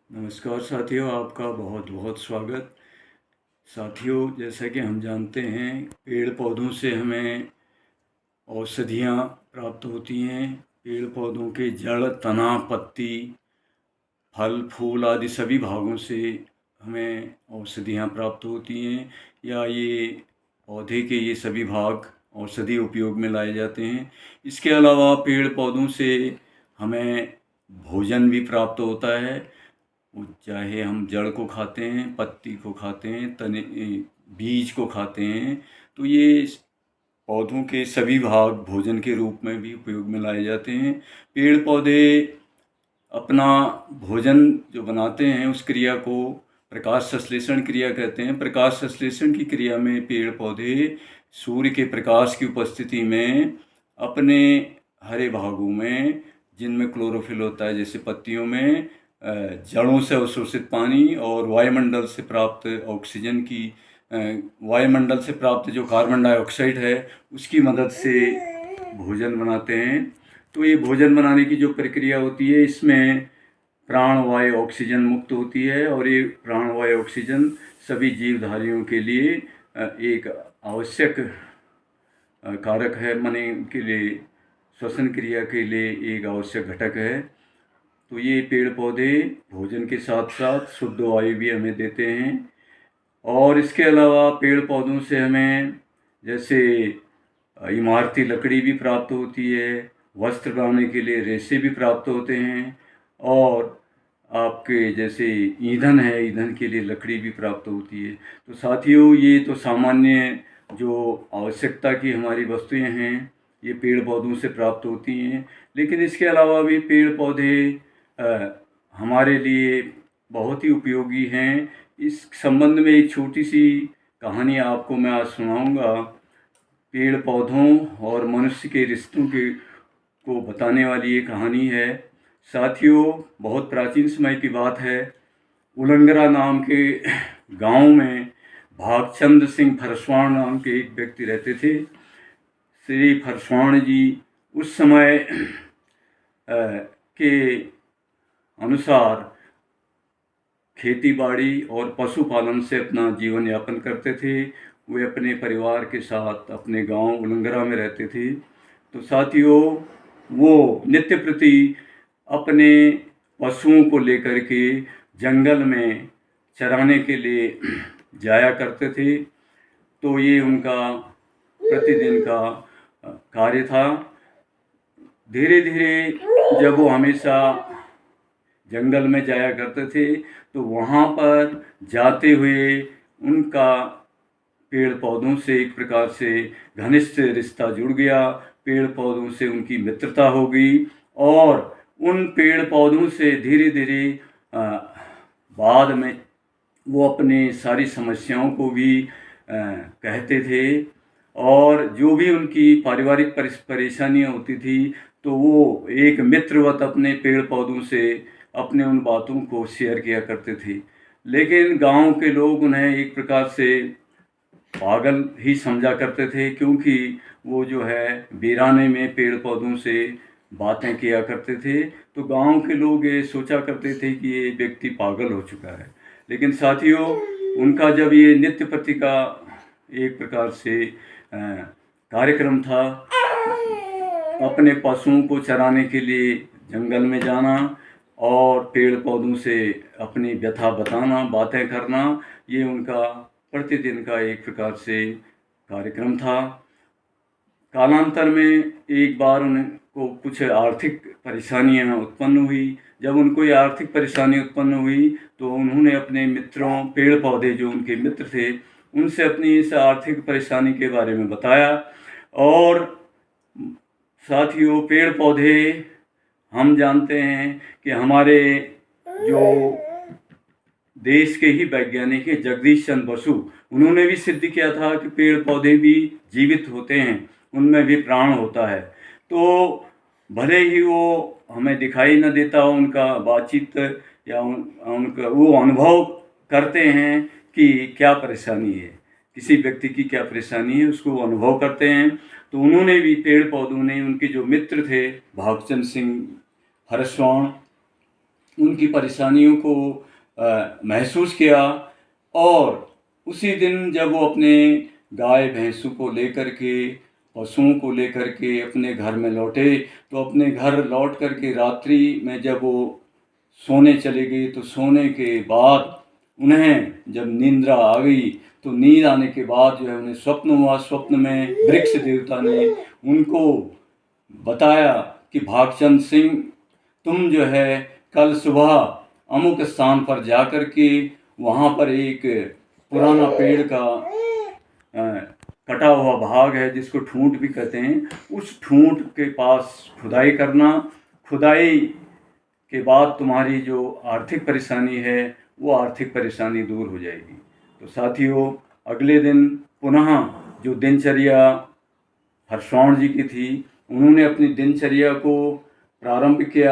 नमस्कार साथियों, आपका बहुत बहुत स्वागत। साथियों, जैसा कि हम जानते हैं, पेड़ पौधों से हमें औषधियाँ प्राप्त होती हैं। पेड़ पौधों के जड़, तना, पत्ती, फल, फूल आदि सभी भागों से हमें औषधियाँ प्राप्त होती हैं, या ये पौधे के ये सभी भाग औषधि उपयोग में लाए जाते हैं। इसके अलावा पेड़ पौधों से हमें भोजन भी प्राप्त होता है। वो चाहे हम जड़ को खाते हैं, पत्ती को खाते हैं, तने बीज को खाते हैं, तो ये पौधों के सभी भाग भोजन के रूप में भी उपयोग में लाए जाते हैं। पेड़ पौधे अपना भोजन जो बनाते हैं उस क्रिया को प्रकाश संश्लेषण क्रिया कहते हैं। प्रकाश संश्लेषण की क्रिया में पेड़ पौधे सूर्य के प्रकाश की उपस्थिति में अपने हरे भागों में, जिनमें क्लोरोफिल होता है, जैसे पत्तियों में, जड़ों से अवशोषित पानी और वायुमंडल से प्राप्त ऑक्सीजन की, वायुमंडल से प्राप्त जो कार्बन डाइऑक्साइड है उसकी मदद से भोजन बनाते हैं। तो ये भोजन बनाने की जो प्रक्रिया होती है, इसमें प्राणवायु ऑक्सीजन मुक्त होती है, और ये प्राणवायु ऑक्सीजन सभी जीवधारियों के लिए एक आवश्यक कारक है, माने के लिए श्वसन क्रिया के लिए एक आवश्यक घटक है। तो ये पेड़ पौधे भोजन के साथ साथ शुद्ध वायु भी हमें देते हैं। और इसके अलावा पेड़ पौधों से हमें जैसे इमारती लकड़ी भी प्राप्त होती है, वस्त्र बनाने के लिए रेशे भी प्राप्त होते हैं, और आपके जैसे ईंधन है, ईंधन के लिए लकड़ी भी प्राप्त होती है। तो साथियों, ये तो सामान्य जो आवश्यकता की हमारी वस्तुएं हैं, ये पेड़ पौधों से प्राप्त होती हैं। लेकिन इसके अलावा भी पेड़ पौधे हमारे लिए बहुत ही उपयोगी हैं। इस संबंध में एक छोटी सी कहानी आपको मैं आज सुनाऊंगा। पेड़ पौधों और मनुष्य के रिश्तों के को बताने वाली ये कहानी है। साथियों, बहुत प्राचीन समय की बात है। उलंगरा नाम के गांव में भागचंद सिंह फरसवाण नाम के एक व्यक्ति रहते थे। श्री फरसवाण जी उस समय के अनुसार खेती बाड़ी और पशुपालन से अपना जीवन यापन करते थे। वे अपने परिवार के साथ अपने गांव उलंगरा में रहते थे। तो साथियों, वो नित्य प्रति अपने पशुओं को लेकर के जंगल में चराने के लिए जाया करते थे। तो ये उनका प्रतिदिन का कार्य था। धीरे धीरे जब वो हमेशा जंगल में जाया करते थे, तो वहाँ पर जाते हुए उनका पेड़ पौधों से एक प्रकार से घनिष्ठ रिश्ता जुड़ गया। पेड़ पौधों से उनकी मित्रता हो गई, और उन पेड़ पौधों से धीरे धीरे बाद में वो अपने सारी समस्याओं को भी कहते थे, और जो भी उनकी पारिवारिक परेशानियाँ होती थी, तो वो एक मित्रवत अपने पेड़ पौधों से अपने उन बातों को शेयर किया करते थे। लेकिन गांव के लोग उन्हें एक प्रकार से पागल ही समझा करते थे, क्योंकि वो जो है वीराने में पेड़ पौधों से बातें किया करते थे। तो गांव के लोग ये सोचा करते थे कि ये व्यक्ति पागल हो चुका है। लेकिन साथियों, उनका जब ये नित्य प्रति का एक प्रकार से कार्यक्रम था, अपने पशुओं को चराने के लिए जंगल में जाना और पेड़ पौधों से अपनी व्यथा बताना, बातें करना, ये उनका प्रतिदिन का एक प्रकार से कार्यक्रम था। कालांतर में एक बार उनको कुछ आर्थिक परेशानियां उत्पन्न हुई। जब उनको ये आर्थिक परेशानी उत्पन्न हुई, तो उन्होंने अपने मित्रों, पेड़ पौधे जो उनके मित्र थे, उनसे अपनी इस आर्थिक परेशानी के बारे में बताया। और साथियों, पेड़ पौधे, हम जानते हैं कि हमारे जो देश के ही वैज्ञानिक हैं जगदीश चंद्र बसु, उन्होंने भी सिद्ध किया था कि पेड़ पौधे भी जीवित होते हैं, उनमें भी प्राण होता है। तो भले ही वो हमें दिखाई न देता हो, उनका बातचीत या उनका वो अनुभव करते हैं कि क्या परेशानी है, किसी व्यक्ति की क्या परेशानी है, उसको अनुभव करते हैं। तो उन्होंने भी, पेड़ पौधों ने, उनके जो मित्र थे भागचंद सिंह फरसवाण, उनकी परेशानियों को महसूस किया। और उसी दिन जब वो अपने गाय भैंसों को लेकर के, पशुओं को लेकर के अपने घर में लौटे, तो अपने घर लौट कर के रात्रि में जब वो सोने चले गए, तो सोने के बाद उन्हें जब निंद्रा आ गई, तो नींद आने के बाद जो है उन्हें स्वप्न हुआ। स्वप्न में वृक्ष देवता ने उनको बताया कि भागचंद सिंह, तुम जो है कल सुबह अमुक स्थान पर जा कर के वहाँ पर एक पुराना पेड़ का कटा हुआ भाग है जिसको ठूंठ भी कहते हैं, उस ठूंठ के पास खुदाई करना। खुदाई के बाद तुम्हारी जो आर्थिक परेशानी है वो आर्थिक परेशानी दूर हो जाएगी। तो साथियों, अगले दिन पुनः जो दिनचर्या हरसौण जी की थी, उन्होंने अपनी दिनचर्या को प्रारंभ किया।